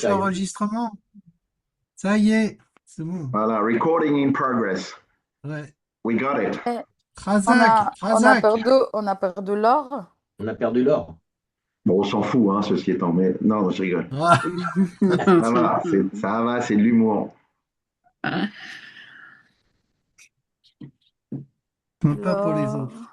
bataille. enregistrement. Ça y est, c'est bon. Voilà, recording in progress. Ouais. We got it. Et Razak, Razak. on a perdu l'or. On a perdu l'or. Bon, on s'en fout, hein, ceci étant. Mais non, je rigole. Ah, Ça va, c'est de l'humour. pas pour les L'or. autres.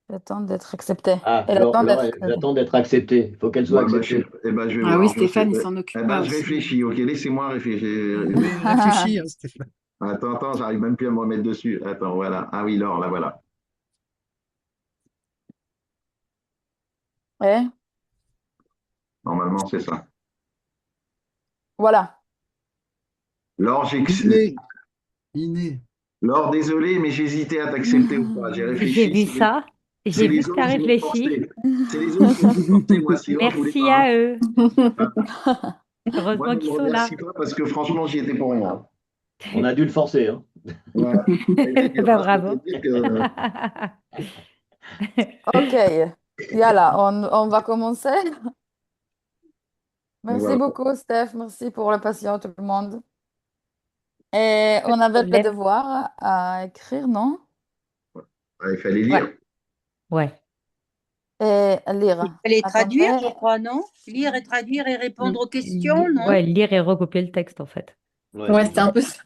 J'attends d'être accepté. Ah, Elle l'or, attend l'or, d'être. j'attends d'être accepté. Il faut qu'elle soit Ouais, acceptée. je vais Ah voir. oui, Stéphane, il s'en Eh occupe ben, pas je aussi. réfléchis, ok, laissez-moi réfléchir. Oui, réfléchis, hein, Stéphane. Attends, j'arrive même plus à me remettre dessus. Attends, voilà. Ah oui, l'or, là, voilà. Et Normalement, c'est ça. voilà. L'or, Iné. Iné. L'or, désolé, mais j'hésitais à t'accepter ou pas. J'ai J'ai réfléchi. vu ça. C'est J'ai vu les que tu as autres qui m'ont réfléchi. forcé. C'est les autres qui m'ont forcé, moi, sinon je voulais Merci pas, hein. à eux. Moi, Heureusement ne me qu'ils sont là. remercie pas parce que franchement, j'y étais pour rien. On a dû le forcer, hein. Ouais. Je peux dire, Bah, hein, je peux bravo. dire que. Ok. Yalla, on va commencer. Donc Merci voilà. beaucoup, Steph. Merci pour la patience, tout le monde. Et Pas de on avait le problème. devoir à écrire, non? Ouais, il fallait Ouais, lire. ouais. Et Il lire. fallait traduire, Attendez. je crois, non? Lire et traduire et répondre aux questions, non? Ouais, lire et recopier le texte, en fait. Ouais, Ouais, c'est c'était ça. un peu ça.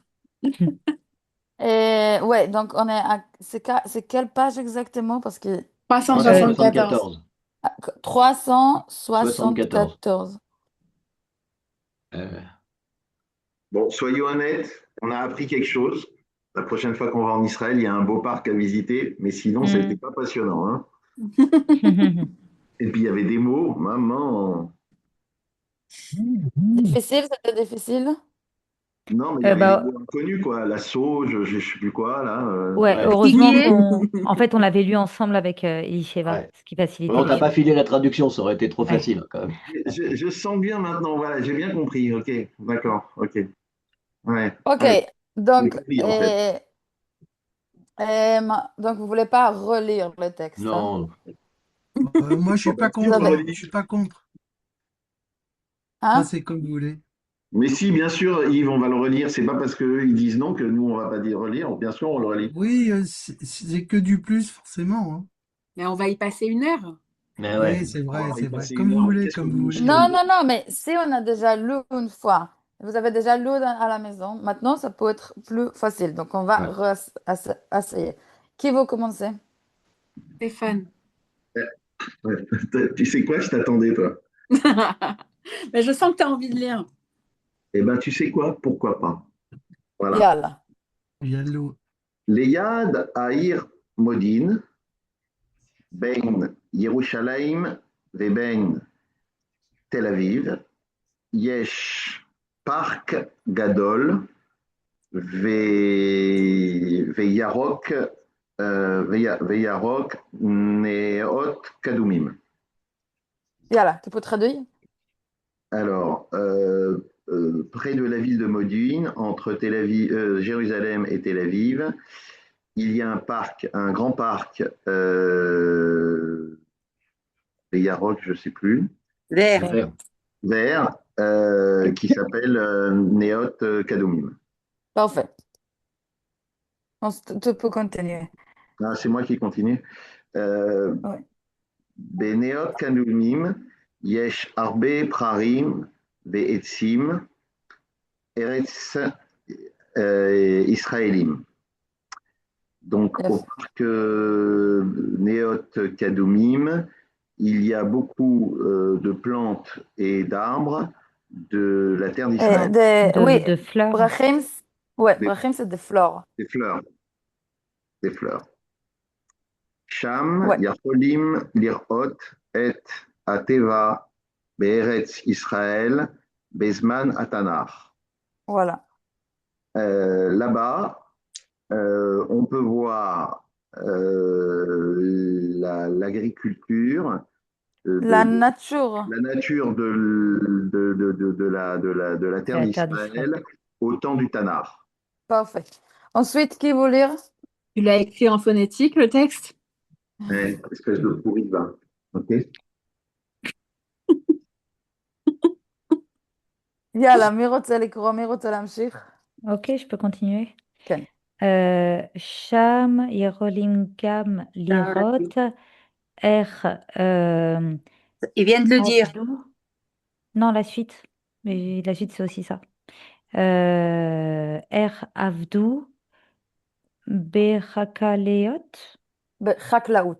Et ouais, donc on est à. C'est quelle page exactement? Parce que 374. 374. 74. 374. Euh, Bon, soyons honnêtes, on a appris quelque chose. La prochaine fois qu'on va en Israël, il y a un beau parc à visiter, mais sinon, ça n'était Hmm. pas passionnant, hein. Et puis, il y avait des mots, maman. Difficile, c'était difficile. Non, mais il y avait des Bah, mots inconnus, quoi. La sauge, je ne sais plus quoi, là. ouais, ouais, heureusement Fatigué. en fait, on l'avait lu ensemble avec Elisheva, ouais. ce qui facilitait On les t'a pas choses. filé la traduction, ça aurait été trop Ouais. facile, hein, quand même. Je sens bien maintenant, voilà, j'ai bien compris. Ok, d'accord, ok. Ouais, Ok, ouais, j'ai donc, compris, en fait. donc vous voulez pas relire le texte, hein? Non, Moi, je Bon, suis ben, pas si, Vous on contre, le avez, hein. Je relit. suis pas contre. Ça, hein? c'est comme vous voulez. Mais si, bien sûr, Yves, on va le relire. C'est pas parce qu'eux, ils disent non que nous, on va pas dire relire. Bien sûr, on le relit. Oui, c'est que du plus, forcément, hein. Mais on va y passer 1 heure. mais ouais. Oui, c'est On vrai, va y c'est vrai. passer Comme une vous heure, mais voulez, qu'est-ce que comme vous vous nous voulez. Non, saoulez? non, non, mais si on a déjà lu une fois, vous avez déjà lu à la maison, maintenant ça peut être plus facile. Donc on va Ouais. essayer. Qui veut commencer? Stéphane. Ouais. Tu sais quoi, je t'attendais, toi. Mais je sens que tu as envie de lire. Eh ben, tu sais quoi, pourquoi pas. Voilà. Yalla. Yallo. ליד העיר מודיעין, בין ירושלים ובין תל אביב, יש פארק גדול וירוק, וירוק נאות קדומים. Yalla, tu peux traduire? Alors, près de la ville de Modine, entre Jérusalem et Tel Aviv, il y a un parc, un grand parc, Yarok, je ne sais plus, Vert. Vert. vert, qui s'appelle Neot Kadumim. Parfait. Tu peux continuer. Ah, c'est moi qui continue. Euh, Oui. בנאות קדומים יש הרבה פרחים ועצים, ארץ ישראלים. Donc, au Yes. parc Néot Kadumim, il y a beaucoup de plantes et d'arbres de la terre d'Israël, Oui, De fleurs. Brahim, ouais, des, Brahim, c'est des fleurs. des fleurs, des fleurs. Sham Ouais, Yacholim Lirot et Ateva Be'eretz Israël Bezman Atanach. voilà. Là-bas, on peut voir l'agriculture, La nature. la nature de la C'est terre la terre d'Israël. d'Israël au temps du Tanakh. Parfait. Ensuite, qui veut lire? Tu l'as écrit en phonétique, le texte? Ouais, espèce de pourri va. Ok. יאללה, מי רוצה לקרוא? מי רוצה להמשיך? Ok, je peux continuer. כן. שם יכולים גם לראות איך Ils viennent de le dire. עבדו. Non, la suite. Mais la suite, c'est aussi ça. איך עבדו בחקלאות, בחקלאות.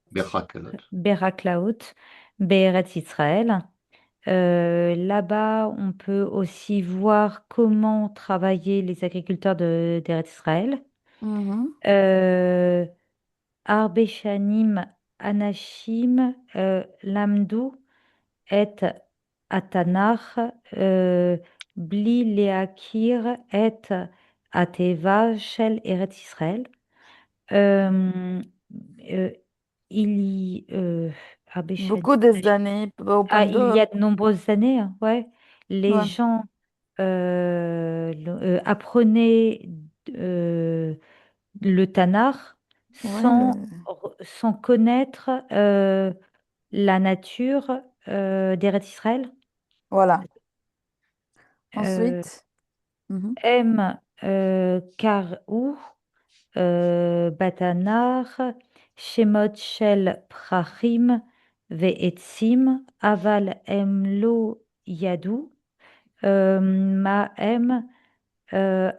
בחקלאות, בארץ ישראל. Là-bas, on peut aussi voir comment travaillaient les agriculteurs d'Eretz Israël. מהמם. הרבה שנים אנשים למדו את התנ"ך בלי להכיר את הטבע של ארץ ישראל. הרבה Beaucoup des années, au Ah, point il y a de nombreuses années, hein, ouais. Les Ouais. gens apprenaient le Tanakh Ouais, sans connaître la nature d'Eretz Israël. voilà. Euh, Ensuite, mhm. הם קראו בתנ"ך שמות של פרחים ועצים, אבל הם לא ידעו מה הם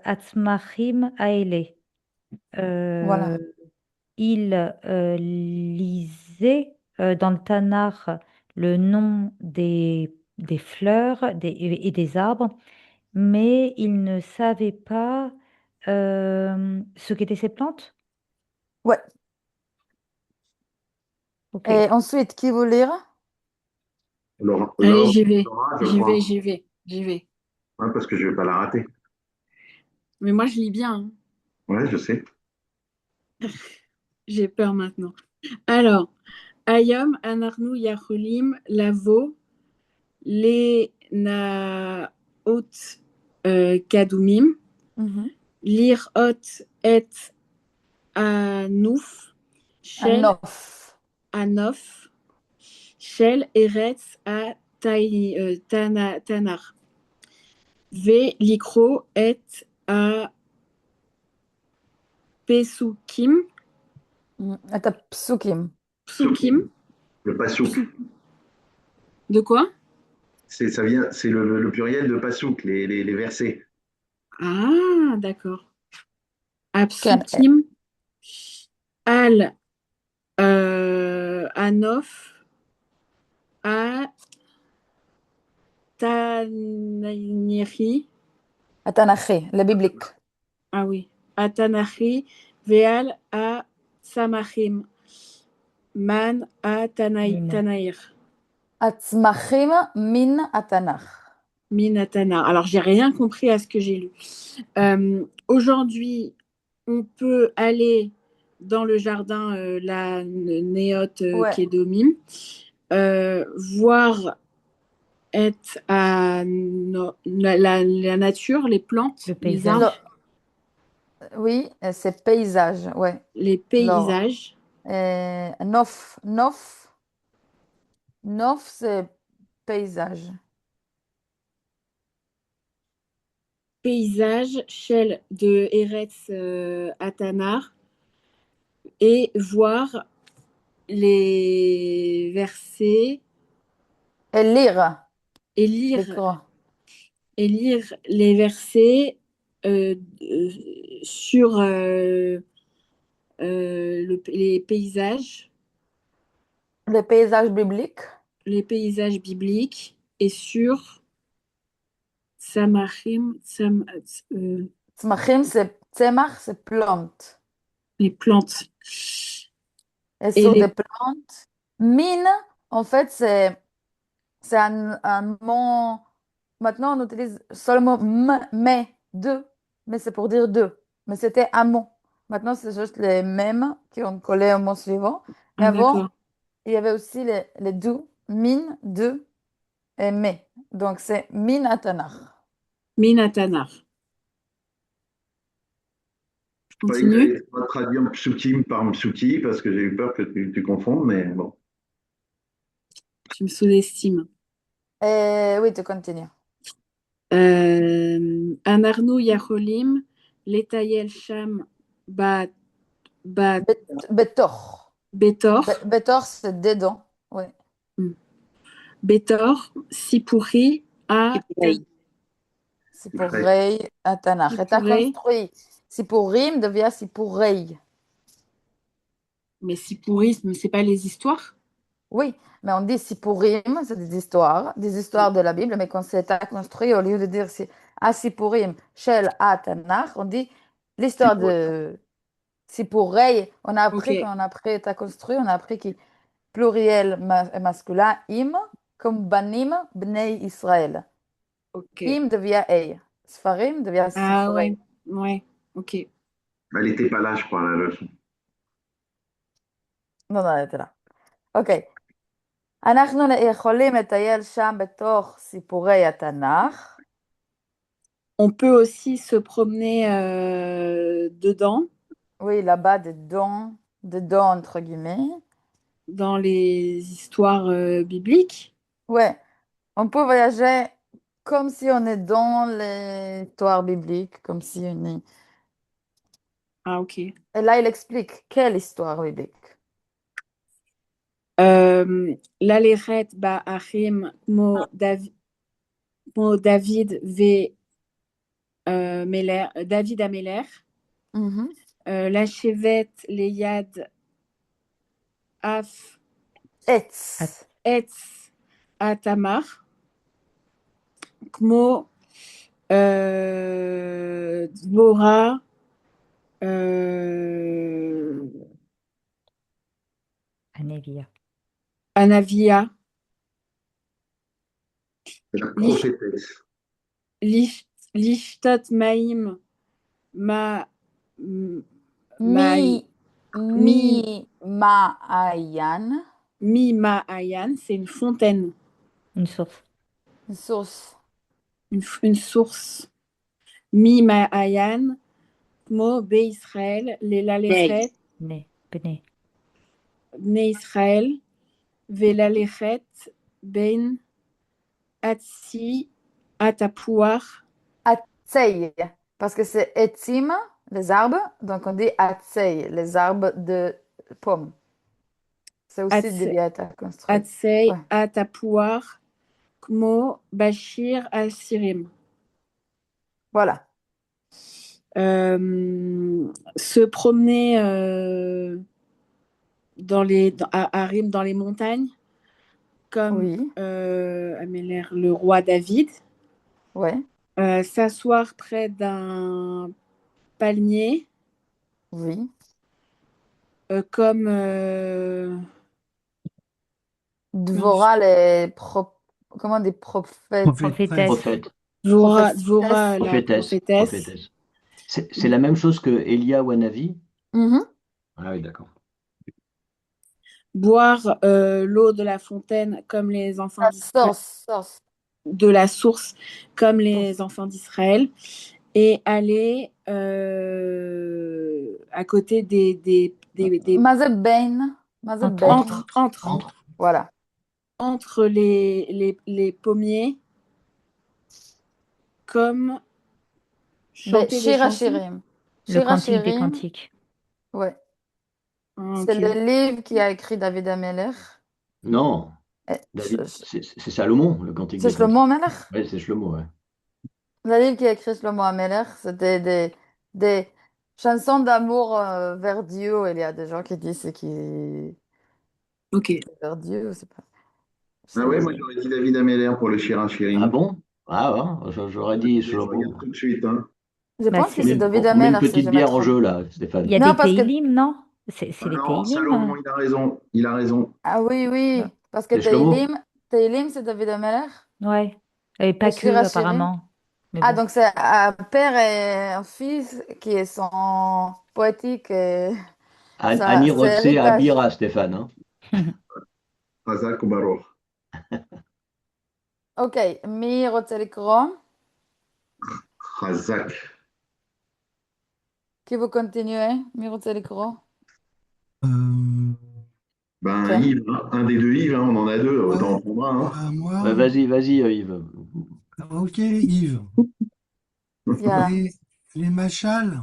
הצמחים האלה. Voilà. Ils lisaient dans le Tanakh le nom des fleurs et des arbres, mais ils ne savaient pas ce qu'étaient ces plantes. Ouais. Ok. Et ensuite, qui veut lire? Allez, j'y vais. Laura, je J'y crois. vais, j'y vais, j'y vais. Ouais, parce que je ne vais pas la rater. Mais moi, je lis bien, hein. Ouais, je sais. J'ai peur maintenant. Alors, Ayom Anarnu Yacholim Lavo Les Naot Kadumim Mhm. Lirot Et Anouf Shel Anof. Anof Shel Eretz Tanar Ve Likro Et A Pesukim את הפסוקים. Psukim Le pasouk. De quoi? C'est le pluriel de pasouk, les versets. Ah, d'accord. כן. Apsukim Al Anof A Taniri. התנ"כי, לביבליק. Ah oui. Atanachi Veal A Samachim Man A Mine. Tanair. הצמחים מן התנ"ך. Minatana. Alors, j'ai rien compris à ce que j'ai lu. Aujourd'hui, on peut aller dans le jardin, la Néote Ouais. Kedomim, voir la nature, les plantes, Le les paysage. arbres, Oui, c'est paysage, ouais. les paysages. נוף, נוף. נוף, c'est paysage. Paysage, Shell de Eretz Atanar, et voir les versets Et lire, et lire, לקרוא. et lire les versets sur les paysages Les paysages bibliques. bibliques et sur Samachim, צמחים, c'est צמח, c'est plante. les plantes. Et Et sur les des plantes, mine, en fait, c'est un mot. Maintenant, on utilise seulement mais, de, mais c'est pour dire deux. Mais c'était un mot. Maintenant, c'est juste les mêmes qui ont collé au mot suivant. Mais Ah, avant, d'accord. il y avait aussi les do, mine, de et mais. Donc, c'est mine à Tanakh. Minatanar. Je Je croyais que continue. j'allais pas traduire psukim par msuki parce que j'ai eu peur que tu confondes, mais bon. Tu me sous-estimes. Et oui, tu continues. Anarnu Yaholim, Letayel Sham Ba, ba, Betor. Betor, Betor, c'est dedans. Oui. Betor, Sipuri, A, Sipurei. C'est pour Rei à Tanakh. Et t'as Sipurei. construit. Sipurim devient Sipurei. Mais Sipuri, c'est pas les histoires? Oui, mais on dit Sipurim, c'est des histoires de la Bible, mais quand c'est construit, au lieu de dire Sipurim, Shel à Tanakh, on dit l'histoire de Sipurei. On a appris, Ok, quand on a appris, t'as construit, on a appris que pluriel masculin, im, comme Banim, Bnei Israël. ok. Im devient Ei. Sfarim devient Ah Sifrei. ouais, ok. Elle n'était pas là, je crois, la leçon. Non, non, elle était là. אוקיי. אנחנו יכולים לטייל שם בתוך סיפורי התנ"ך. On peut aussi se promener dedans, Oui, là-bas, dedans, entre guillemets. dans les histoires bibliques. Ouais, on peut voyager comme si on est dans l'histoire biblique, comme si on est... Ah, ok. Et là, il explique quelle histoire biblique. L'Aleret Ba'achim Mo David V. David Ameler. Mhm. La Chevet Leyad Af Etz. Etz Atamar. Kmo Dvora. Anevia. Anavia. La Lish- prophétesse. Lishtot Maim Ma Mi, Mi Ma'ayan. Mi Ma'ayan, c'est une fontaine, Une source. Une source. une source. Mi Ma'ayan, Mo Be Israël, Lelaleret, Né. Bene. Bne Israël, Velaleret, Ben Atsi, Atapouar, Atsei, parce que c'est etzim, les arbres, donc on dit atsei, les arbres de pommes. C'est aussi des bières à construire. Atsei, Ouais. Atapouar, Kmo Bashir Al-Sirim. Voilà. Se promener à Rime dans les montagnes, comme Oui, Améler, le roi David, ouais, s'asseoir près d'un palmier, oui. comme Dvora, comment des prophètes? Prophétesse. Prophète, Dvora, la prophétesse, prophétesse, prophétesse. C'est la même chose que Elia ou Anavi? Mhm. Ah oui, d'accord. boire l'eau de la fontaine comme les enfants d'Israël, Source. de la source comme les enfants d'Israël, et aller à côté des Mazebein. entre Voilà. entre les pommiers, comme chanter des Shir chansons. Hashirim. Le Shir cantique des Hashirim, cantiques. ouais. Ah, C'est ok. le livre qui a écrit David Ameller. Non, Et- David, c'est Salomon, le cantique C'est des Shlomo cantiques. Ameller. Oui, c'est Shlomo, ouais. Le livre qui a écrit Shlomo Ameller, c'était des chansons d'amour vers Dieu. Il y a des gens qui disent c'est qui Ok. vers Dieu, c'est pas. Ah ouais, moi j'aurais dit David Ameller pour le Shirin Ah Shirim. bon? Ah ouais, j'aurais dit Je regarde Shlomo. tout de suite. Hein. Je Bah, pense que c'est- c'est David On met une Ameller, si petite je me bière en trompe. jeu, là, Il Stéphane. y a Non, des parce que Teilim, non? C'est Ah les non, Teilim. Salomon, il a raison. Il a raison. ah oui, parce que C'est Shlomo? Teilim, c'est David Ameller Ouais. Et pas et que, Shir Hashirim. apparemment. Mais Ah, bon. donc c'est un père et un fils qui sont poétiques et ça, Annie c'est Rotse héritage. Abira, Stéphane. Hein. Razak ou Baruch. Ok, mi רוצה לקרוא? Razak. Qui veut continuer? Mi רוצה לקרוא? Euh, Ben, Ok. Yves, hein. Un des deux Yves, hein, on en a deux, ouais, autant en prendre un. Hein. moi, Ouais, vas-y, Yves. Ok, Yves. יאללה. Les machals,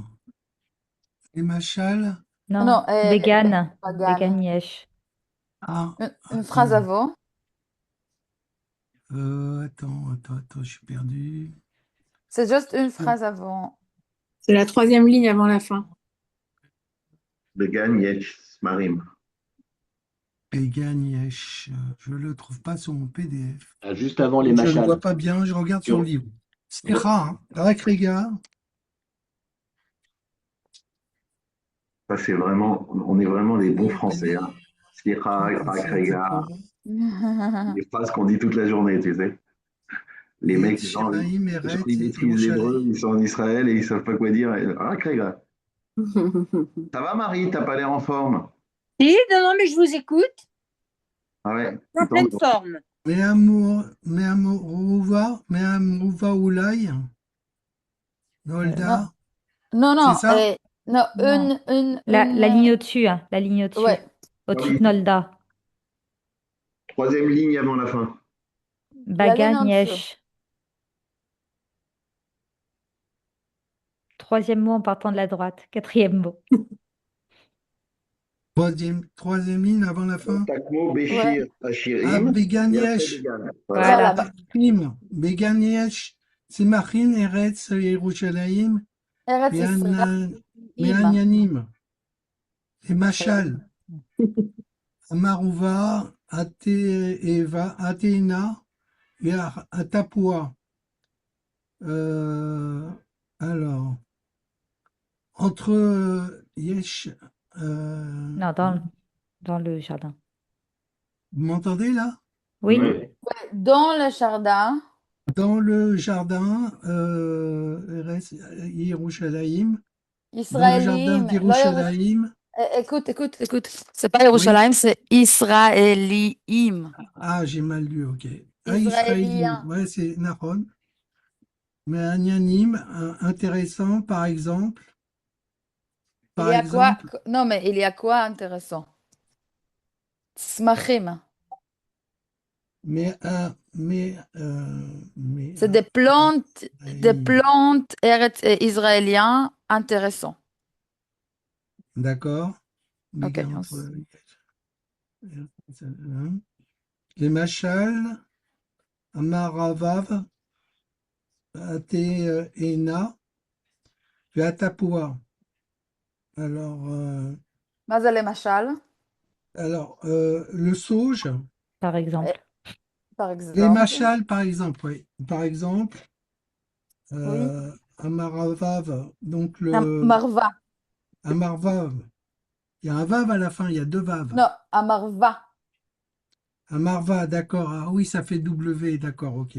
les machals. Non, Non, vegan. בגן. Vegan yesh. Ah, Une phrase attends. avant. Attends, je suis perdu. C'est juste une phrase avant. C'est la troisième ligne avant la fin. Began Yesh Marim. Vegan yesh. Je le trouve pas sur mon PDF. Ah, juste avant les Je le vois machals. pas bien, je regarde sur Sur- le livre. Slicha, hein. Avec Rega. Ça, c'est vraiment, on est vraiment des bons Mon Français. Hein. PDF. Slicha, Akrega, des phrases qu'on dit toute la journée, tu sais. Les Et mecs, genre, Shemaim, genre, Eret ils et maîtrisent l'hébreu, Yerushalayim. ils sont en Israël et ils savent pas quoi dire. Akrega. Ça va, Marie? T'as pas l'air en forme? Si, non, non, mais je vous écoute. Ah ouais? En pleine forme. Me'amuva Ulay. Nolda. Non, C'est non, ça? non, Non. une, La ligne au-dessus, hein, la ligne au-dessus. ouais, Au-dessus de Nolda. Troisième ligne avant la fin. la ligne Bagan en dessous. yesh. Troisième mot en partant de la droite. Quatrième mot. Troisième ligne avant la fin. Takmo, Béchir, Ah, Achirim. Began Et après, yesh. Began. Voilà. Voilà, bah, Machim. Began yesh. Simachim, Eretz, Yerushalayim. Eretz Israël, Me'anyanim. Et Machal. Amaruva, Eva, Athéna et Atapua. Alors, entre Yesh, Non, dans le jardin. vous m'entendez là? Oui. Ouais. dans le jardin, Dans le jardin, Eretz Yerushalayim, dans le jardin Israélim, d'Yerushalayim. écoute, c'est pas Yerushalayim, c'est Israélim, Ah, j'ai mal lu, ok. Ah, Israélien. Israélim, ouais, c'est Nahon. Mais Anyanim, intéressant, par exemple. Il Par y a quoi? exemple, Non, mais il y a quoi intéressant? Smachim, c'est des plantes israéliens intéressants. D'accord. Ok, Méga entre les machal, Amaravav, Ena, Atapua. Alors, מה זה למשל? le sauge, Par exemple. Par les exemple. machal, par exemple, oui. Par exemple, Oui. Amaravav, donc Un marva. Amarvav. Il y a un vav à la fin, il y a deux vav. Non, un marva. Amarva, d'accord. Ah oui, ça fait W, d'accord, ok.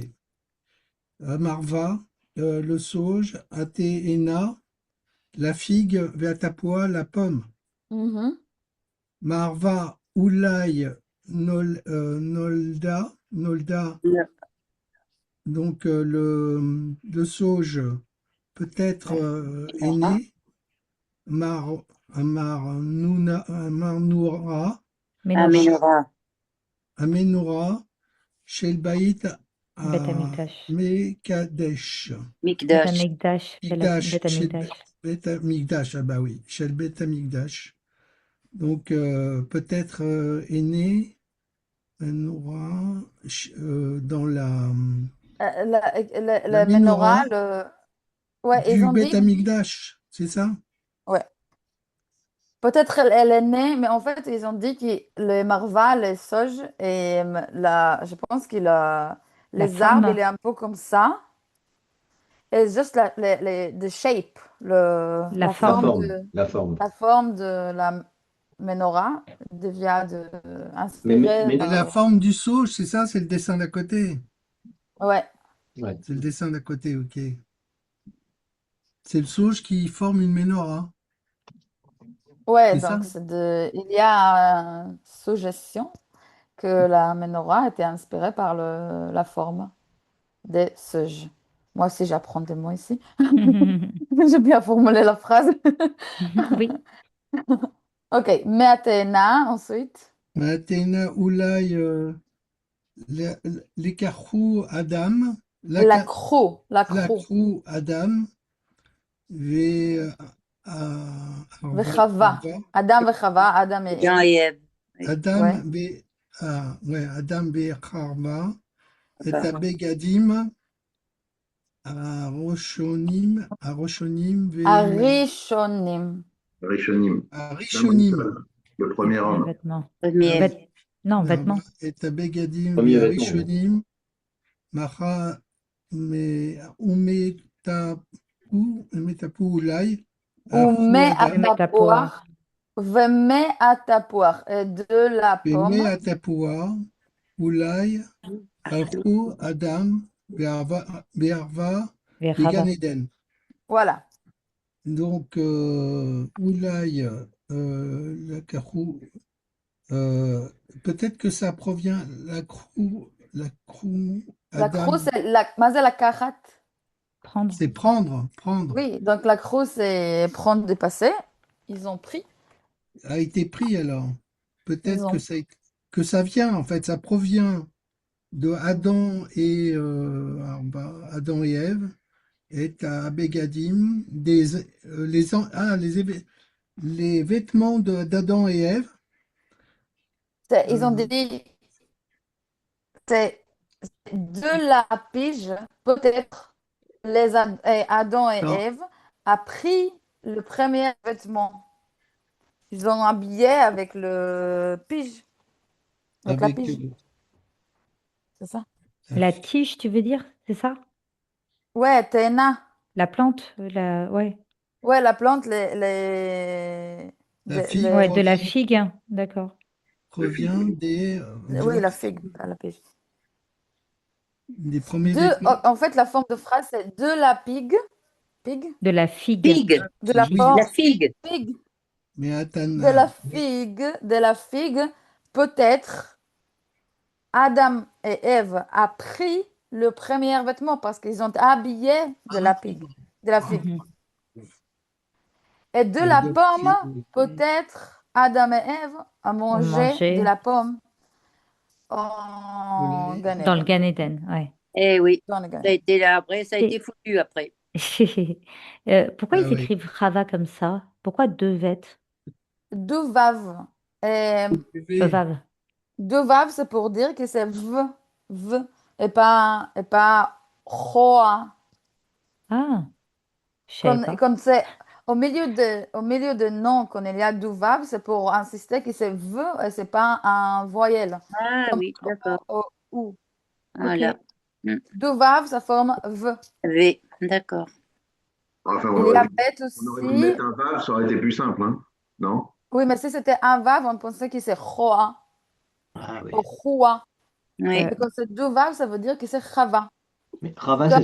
Amarva, le sauge, Athéena, la figue, Veatapua, la pomme. Mhm. Marva, Oulai, Nolda, donc le sauge peut-être aîné. Marnoura, Ménoura. Amenora, Shelbaït, Bet Amikdash. Mekadesh. Bet Mikdash. Amikdash. Mikdash, Bet Amikdash. Bet Amikdash, ah bah oui, Shel Bet Amikdash. Donc peut-être aîné, Noura, dans la Le menorah menorah, ouais, ils du ont Bet dit, Amikdash, c'est ça? ouais. Peut-être elle est née, mais en fait, ils ont dit que le marva, les sauges, et je pense que La les arbres, il forme. est un peu comme ça. Et juste the shape, La la forme. La forme. la forme de la menorah devient Mais- inspirée Et la par... forme du sauge, c'est ça? C'est le dessin d'à côté? Ouais, Ouais. C'est le dessin d'à côté, ok. C'est le sauge qui forme une menorah, ouais, c'est ça? donc il y a une suggestion que la menorah était inspirée par la forme des sauges. Moi aussi, j'apprends des mots ici. J'ai bien formulé la phrase. Oui. Ok, Meatena ensuite. Athéna Oulai, les Karchou Adam, La, La ca- crue, la la crue. crue Adam, Vechava. Arva, Adam vechava, Adam et Jean Ève. et Ève. Oui. Adam, Ouais. Adam Becharva, et Enfin, Begadim, Aroshonim, Arishonim. Rishonim. Arishonim, Le premier Les homme. vêtements. premier. Non, Arva, vêtements. et Begadim, Premier vêtement. Arishonim, Macha, Umetapu Ulai, Ume Adam, atapuach. Veme atapuach. Et de la pomme. Atapua, Ulai, Alchu, Adam, Be'arva, Les Began Rava. Eden. Voilà. Donc, Oulaï, la Karou, peut-être que ça provient, la Krou, La Adam, crue, c'est la, mazel la kachat. Prendre. c'est prendre, Oui, donc la crue, c'est prendre des passés. Ils ont pris. a été pris alors. Peut-être Ils ont. que ça vient, en fait, ça provient de Adam et, Adam et Ève, et à Begadim, les vêtements d'Adam et Ève, Ils ont euh, dit, c'est de la pige, peut-être Adam et non, Ève a pris le premier vêtement. Ils ont habillé avec le pige, avec la avec pige, c'est ça? La tige, tu veux dire? C'est ça? Ouais, Théna. La plante? Ouais. Ouais, la plante, la figue Ouais, de la provient, figue, hein. D'accord. oui, la figue, pas la pige. des premiers vêtements. En fait, la forme de phrase, c'est de la pigue, De la figue. Figue. de la Oui, La forme figue. figue, mais de la figue, peut-être Adam et Ève a pris le premier vêtement parce qu'ils ont habillé de la pigue, de la figue. Mhm. Et de la pomme, peut-être Adam et Ève ont On mangé de mangeait la pomme en Gan dans le Eden. Gan Eden, ouais. Eh oui. Dans le Gan Ça a Eden. été là après, ça a été Et- foutu après. Pourquoi Ah ils oui. écrivent Rava comme ça? Pourquoi deux vêtements? Deux vav. Et Vav. deux vav, c'est pour dire que c'est v, et pas roa. Ah, je savais pas. Comme c'est au milieu de nom, quand il y a deux vav, c'est pour insister que c'est v et c'est pas un voyelle. Ah Comme oui, d'accord. ou. Voilà. Mm. Deux vav, ça forme v. V, d'accord. Enfin, Il y a bête on aurait pu aussi. mettre un vav, ça aurait été plus simple, hein? Non? Oui, mais si c'était un vav, on pensait que c'est roa Ah oui. ou roa. Oui. Mais quand c'est deux vav, ça veut dire que c'est chava. Mais Rava, Comme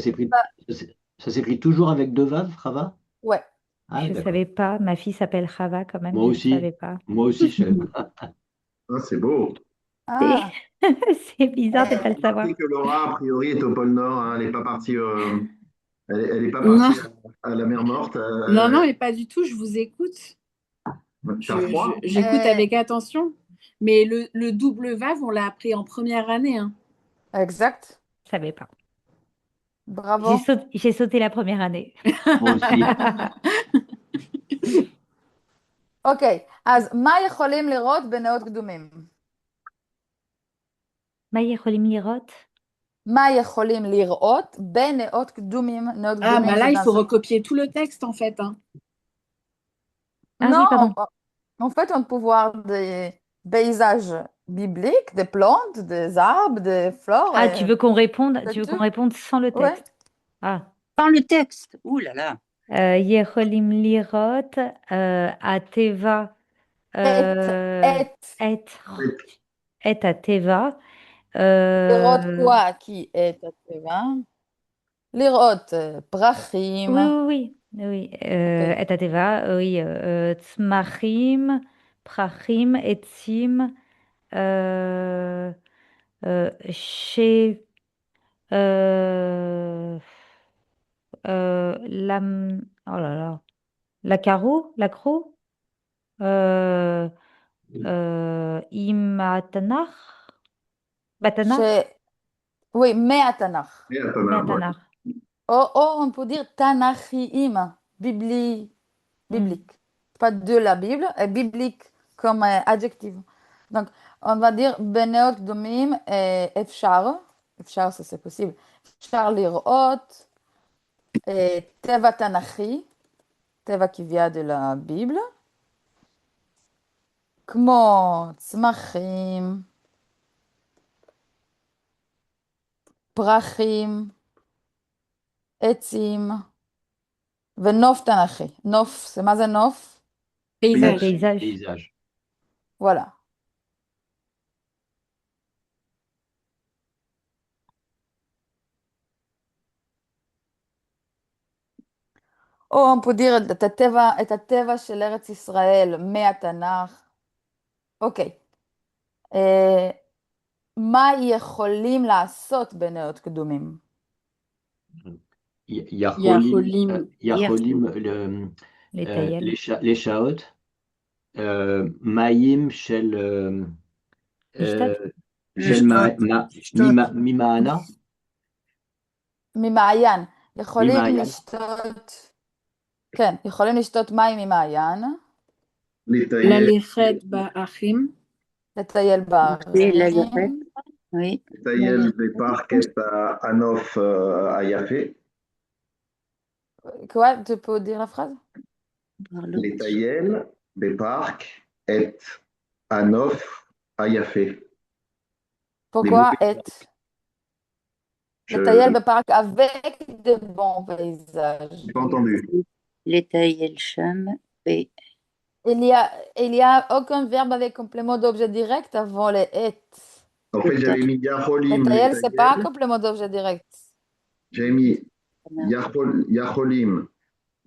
ça s'écrit toujours avec deux vaves, Rava? ouais. Ah, Je d'accord. savais pas. Ma fille s'appelle Rava quand même, Moi je ne savais aussi. pas. Moi aussi, je savais pas. Ah, c'est beau. Ah. C'est bizarre de ne pas le savoir. Remarquez que Laura, a priori, est au pôle Nord, hein, elle n'est pas partie, elle est pas Non, partie à la mer Morte. non, non, mais pas du tout. Je vous écoute. T'as froid? J'écoute Euh, avec attention. Mais le double VAV, on l'a appris en première année, hein. exact. Je savais pas. Bravo. J'ai sauté la première année. Moi aussi. אוקיי, אז מה יכולים לראות בנאות קדומים? מה יכולים לראות? מה יכולים לראות בנאות קדומים? נאות Ah, קדומים bah זה là, il dans faut ce... recopier tout le texte, en fait, hein. Ah Non, oui, pardon. en fait, on peut voir des paysages bibliques, des plantes, des arbres, des fleurs, Ah, tu veux qu'on réponde, c'est tout. sans le Ouais. texte. Ah. Sans le texte. Ouh là là. יכולים לראות, הטבע, את הטבע, לראות quoi qui est הטבע? לראות פרחים. oui, את הטבע, oui, צמחים, פרחים, עצים, ש... euh, la, oh là là, la crou, euh, עם התנ"ך, בתנ"ך, Oui, mais à Tanakh. Et à Tanakh, ouais. Metanar. On peut dire Tanachiim, biblique. Pas de la Bible, biblique comme adjectif. Donc, on va dire Beneot Domim et Efshar. Efshar, ça c'est possible. Efshar lirot, et Teva Tanachi, Teva qui vient de la Bible. כמו צמחים, פרחים, עצים ונוף תנ"כי. נוף, זה מה זה נוף? Paysage. Paysage. Paysage. Voilà. או on peut dire את הטבע של ארץ ישראל מהתנ"ך. אוקיי. מה יכולים לעשות בנאות קדומים? Yaholim, Yaholim. Les les Tayel. Shaot, Maïm Shel, Ishtat. Shel Mimahana, ממעיין. יכולים Mimayan, לשתות, כן, יכולים לשתות מים ממעיין, L'étayer, Lalechet ba'achim. לטייל Oui, la בערים. lirette. Oui. l'étayel des parcs est à Anof, à Yafé. Quoi? Tu peux dire la phrase? Barlow. L'étayel des parcs est à Nof, à Yafé. Pourquoi mots- être? Je לטייל בפארק avec de bons paysages. n'ai pas entendu. L'étail et le cham. Oui. Il y a aucun verbe avec complément d'objet direct avant les et. En fait, j'avais mis Yaholim, L'étayel, c'est pas un l'étayel. complément d'objet direct. J'avais mis Yaholim,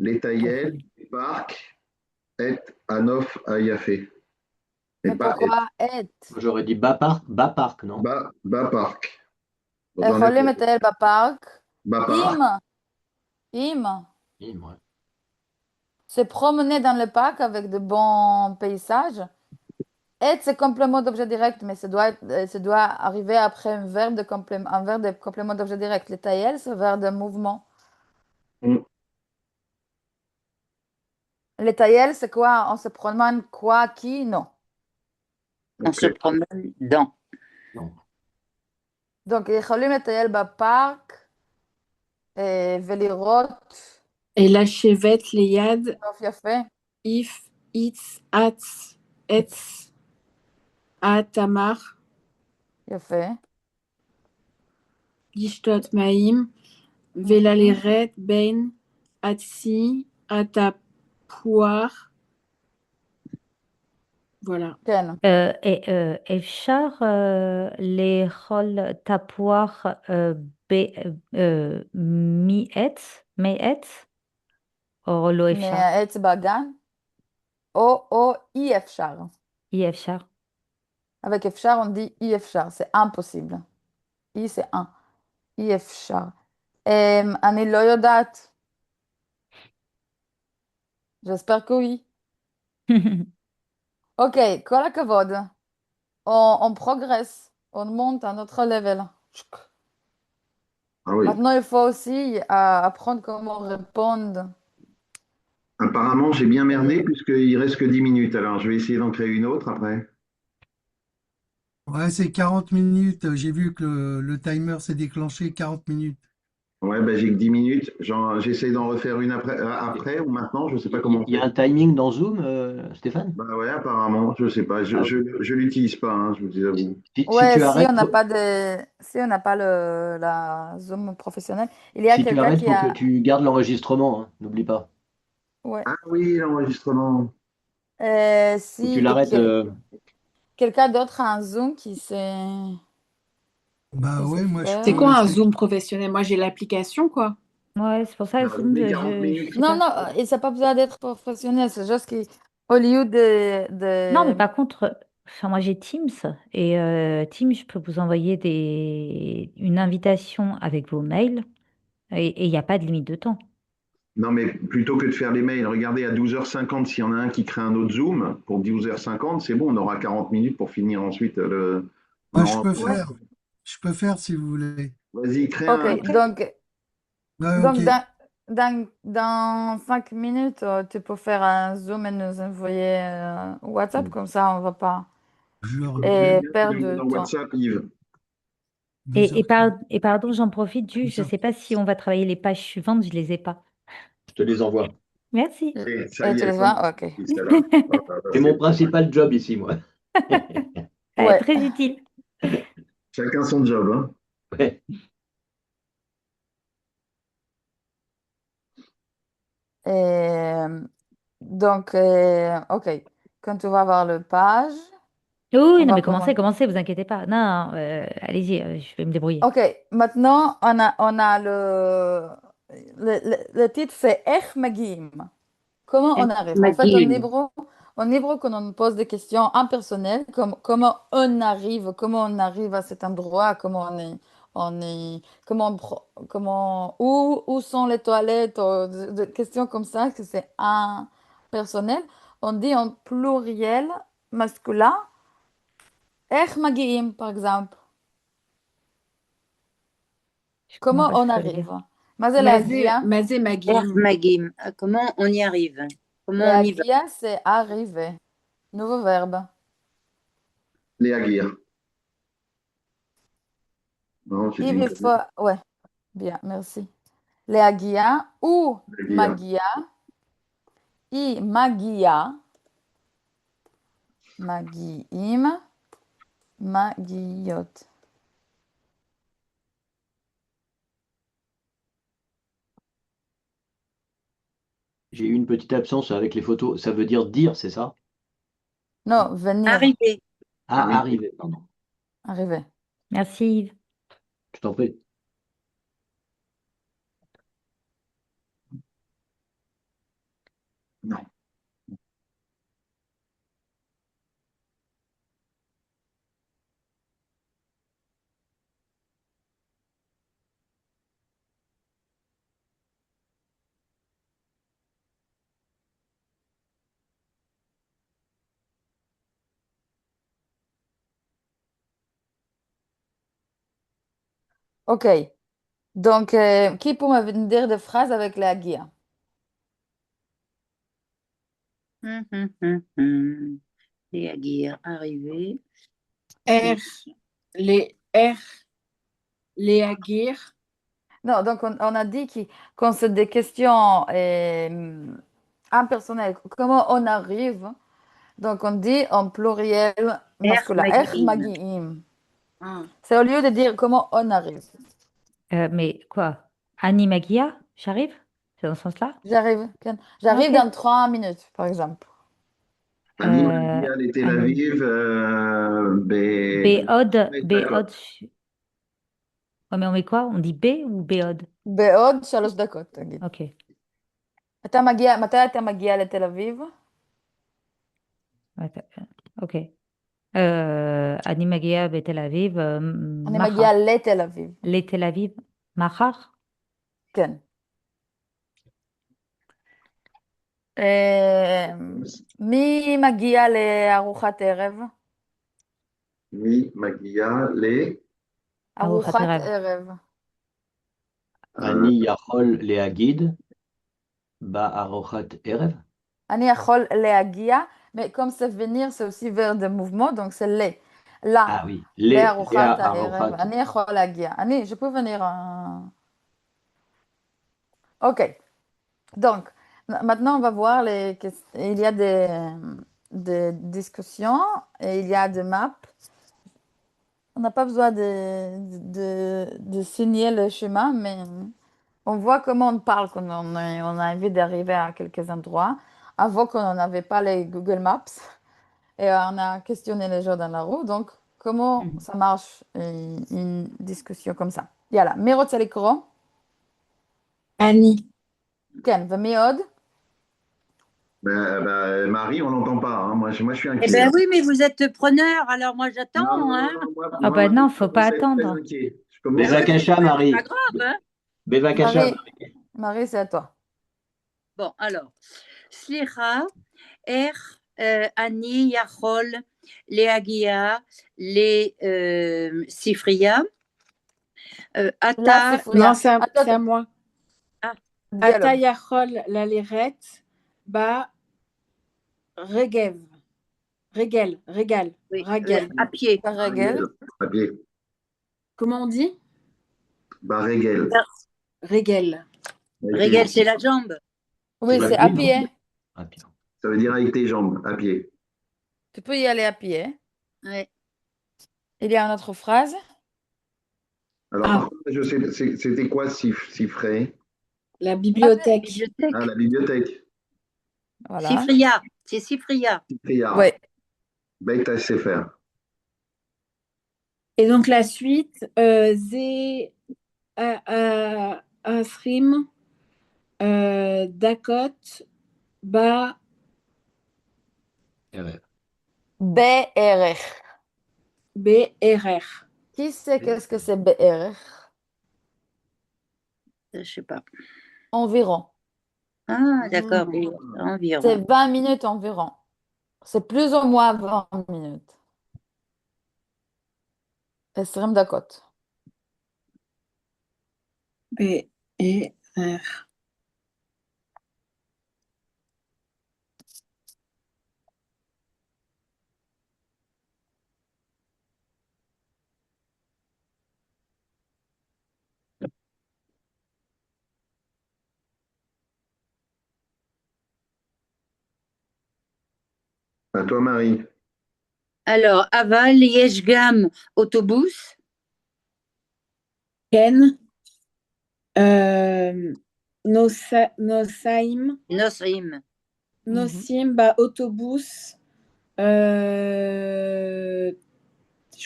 l'étayel des parcs est à Nof, à Yafé. Et Mais pas pourquoi être? Moi, j'aurais dit bas parc, non? bas parc. Vous en יכולים êtes לטייל בפארק bas parc. עם Ouais. se promener dans le parc avec de bons paysages. Être, c'est complément d'objet direct, mais ça doit arriver après un verbe de complément d'objet direct. Letaïel, c'est verbe de mouvement. Mm. Letaïel, c'est quoi? On se promène quoi, qui? Non. On se promène dans. Non. Donc, יכולים לטייל בפארק ולראות Et la chevet, les yad, נוף יפה. if, itz, atz, etz, atamar, יפה. lishtot maim, velaleret, ben, atsi, atapuar. Voilà. כן. אפשר לאכול תפוח מעץ או לא אפשר? מהעץ בגן, או אי אפשר. אי אפשר. Avec אפשר, on dit אי אפשר, c'est impossible. אי c'est un. אי אפשר. אני לא יודעת. j'espère que oui. Ok, כל הכבוד. On progresse. On monte à notre level. Ah oui. Maintenant, il faut aussi apprendre comment répondre. Apparemment, j'ai bien merdé puisqu'il reste que 10 minutes. Alors, je vais essayer d'en créer une autre après. Ouais, c'est 40 minutes. J'ai vu que le timer s'est déclenché 40 minutes. Ouais, ben, j'ai que 10 minutes. J'essaie d'en refaire une après ou maintenant. Je sais pas comment Il y a faire. un timing dans Zoom, Stéphane? Bah ouais, apparemment, je sais pas. Je l'utilise pas, hein, je vous avoue. Si Ouais, tu si arrêtes, on n'a pas si on n'a pas la Zoom professionnelle, il y a si tu quelqu'un arrêtes, qui faut que a. tu gardes l'enregistrement, hein, n'oublie pas. Ouais. Ah oui, l'enregistrement. Faut que Si tu l'arrêtes. quelqu'un d'autre a un Zoom qui sait. Bah qui ouais, sait moi je faire. C'est peux quoi un rester. Zoom professionnel? Moi, j'ai l'application, quoi. Ouais, c'est pour ça, Alors, Zoom, les 40 minutes. je sais Non, pas. non, et ça n'a pas besoin d'être professionnel, c'est juste qu'au lieu Non, mais par contre, enfin, moi j'ai Teams et Teams, je peux vous envoyer une invitation avec vos mails et il n'y a pas de limite de temps. Non, mais plutôt que de faire les mails, regardez à 12h50, s'il y en a un qui crée un autre Zoom, pour 12h50, c'est bon, on aura 40 minutes pour finir ensuite le. Moi Non, je peux faire si vous voulez. Vas-y, crée Ok, un. Ok. donc, Ouais, donc ok. dans 5 minutes, tu peux faire un zoom et nous envoyer WhatsApp, comme ça on va pas Je le Je veux et bien que tu perdre l'envoies de dans temps. WhatsApp, Yves. Et pardon, j'en profite juste, je ne 2h30. sais pas si on va travailler les pages suivantes, je ne les ai pas. Je te les envoie. Merci. Et ça Et y tu est, les comment vois? Ok. c'est là. Oh là là, C'est c'est mon pas vrai. principal job ici, moi. Ouais. Très utile. Chacun son job, hein. Ouais. Et donc, ok. Quand tu vas voir le page, Oui, on non, va mais commencez, commencer. commencez, vous inquiétez pas. Non, allez-y, je vais me débrouiller. Ok, maintenant on a le titre c'est איך מגיעים. Comment on arrive? En fait, Magim. en hébreu, quand on pose des questions impersonnelles, comme comment on arrive à cet endroit, où sont les toilettes, des questions comme ça, que c'est impersonnel, on dit en pluriel masculin, איך מגיעים, par exemple. Je comprends Comment pas ce on que ça veut dire. arrive? מה זה להגיע? Mazé Erf Magim. Magim. Comment on y arrive? Comment on y va? להגיע, c'est arriver. Nouveau verbe. Léa Guire. Non, j'ai dit Il une il connerie. faut... Ouais, bien, merci. להגיע ou Léa Guire. מגיע, היא מגיעה, מגיעים, מגיעות. J'ai eu une petite absence avec les photos. Ça veut dire dire, c'est ça? Non, venir, Arriver. Ah, Arrive. arriver, pardon. arriver. Merci Yves. Je t'en prie. Non. Ok, donc qui peut me dire des phrases avec להגיע? Hum. Et Aguirre, arriver. Er, les Agir. Non, donc on a dit quand c'est des questions impersonnelles, comment on arrive? Donc on dit en pluriel Erf masculin. איך Magim. מגיעים? Ah. C'est au lieu de dire comment on arrive. Mais quoi? Annie Maguia, j'arrive? C'est dans ce sens-là? J'arrive, Ken. Ah, J'arrive ok. dans 3 minutes, par exemple. Annie m'a dit aller Tel Annie. Aviv. Béod, D'accord. Béod. Ouais, mais on met quoi? On dit B ou Béod? בעוד 3 דקות, תגיד. Ok. מתי אתה מגיע לתל אביב? Attends, ok. Annie Maguia, Tel Aviv, אני Mahar. מגיעה לתל אביב. Les Tel Aviv, Mahar. כן. אה, מי מגיע לארוחת ערב? Mi, Maguia, les. Arufat ארוחת Erev. ערב. Ani Yachol Leagid, Ba'arochat Erev. אני יכול להגיע, mais comme c'est venir, c'est aussi vers de mouvement, donc c'est les. là, Ah oui, Léa לארוחת הערב. Arochat. אני יכול להגיע. je peux venir. Ok. Donc, maintenant, on va voir il y a des discussions et il y a des maps. On n'a pas besoin de signer le chemin, mais on voit comment on parle quand on a envie d'arriver à quelques endroits. Avant qu'on n'avait pas les Google Maps et on a questionné les gens dans la rue. Donc, comment Mhm. ça marche une discussion comme ça? יאללה, מי רוצה לקרוא? Annie. כן, ומי עוד? Marie, on n'entend pas, hein. Moi, je suis Eh inquiet, ben hein. oui, mais vous êtes preneur, alors moi Non, j'attends, non, hein. non, Ah bah non, je faut pas commence à être très attendre. inquiet. Je commence Ben à oui, être... mais Bevakasha, c'est pas Marie. grave, hein. Bevakasha, Marie, Marie. Marie, c'est à toi. Bon, alors, סליחה, איך אני יכול להגיע לספרייה? Là, Ata, c'est Fouria. Non, c'est Attends, à moi. dialogue. Ata yachol laleret ba regev. Regel, régal, oui, ragel. à pied. Regel. Papier. Comment on dit? Bah, régel. Regel. Régel, c'est la jambe. Oui, C'est c'est à à pied. pied. Ah, bien. Ça veut dire avec tes jambes, à pied. Tu peux y aller à pied. Ouais. Il y a une autre phrase. Alors, Ah. par contre, je sais, c'était quoi Siffré? La bibliothèque. Bibliothèque. Ah, la bibliothèque. Voilà. Sifria, c'est Sifria. Siffriard. Oui. Beit Sefer. Et donc la suite, Zé Asrim, Dakot, Ba, RR. BRR. BRR. Qui sait qu'est-ce que c'est BRR? Je sais pas. Environ. Ah, d'accord, oui, C'est environ. 20 minutes environ. C'est plus ou moins 20 minutes. 20 دقات. BRR. À toi, Marie. Alors, Aval, Yeshgam, autobus. Ken, Nosaim, Nosrim. Nosim, Ba, autobus, je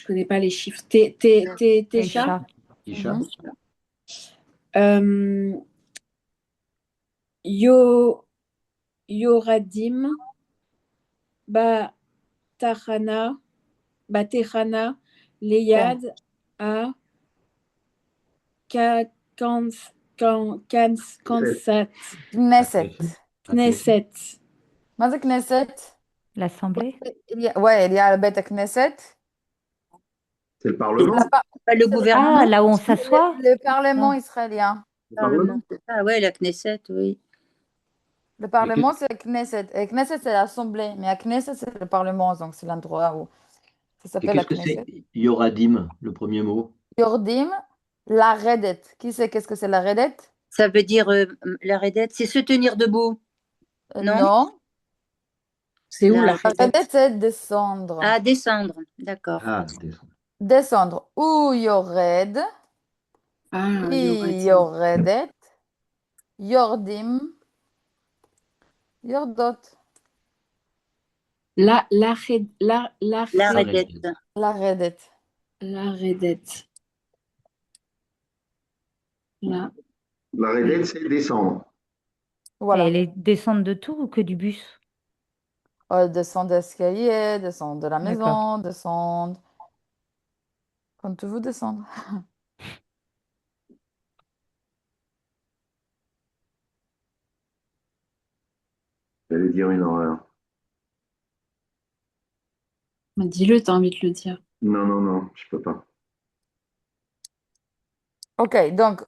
connais pas les chiffres, Técha, Isha. Yoradim, Ba, Tahana, Batehana, Leyad, A, Kansat, Knesset. Knesset. ماذا Knesset? L'Assemblée? Ouais, il y a le Beth Knesset. C'est le Parlement. Pas le Ah, gouvernement. là où on s'assoit? Le Parlement Ah. israélien. Le Parlement. Parlement. Ah ouais, la Knesset, oui. Le Parlement, c'est Knesset. Et Knesset, c'est l'Assemblée. Mais à Knesset, c'est le Parlement. Donc, c'est l'endroit où ça Et s'appelle la qu'est-ce que Knesset. c'est Yoradim, le premier mot? Yordim, la Redet. Qui sait qu'est-ce que c'est la Redet? Ça veut dire la raidette, c'est se tenir debout. Non. Non. C'est où La- la La Redet? Redet, c'est descendre. Ah, descendre, d'accord. Ah, descendre. Descendre. Ou Yored. Ah, I Yoradim. Yoredet. Yordim. Yordot. La La raidette. La Redet. La Redet. La La raidette, c'est descendre. Voilà. Et les descentes de tout ou que du bus? Descendre d'escalier, descendre de la D'accord. maison, descendre. Comme tu veux descendre. J'allais dire une horreur. Dis-le, t'as envie de le dire. Non, non, non, je peux pas. Ok, donc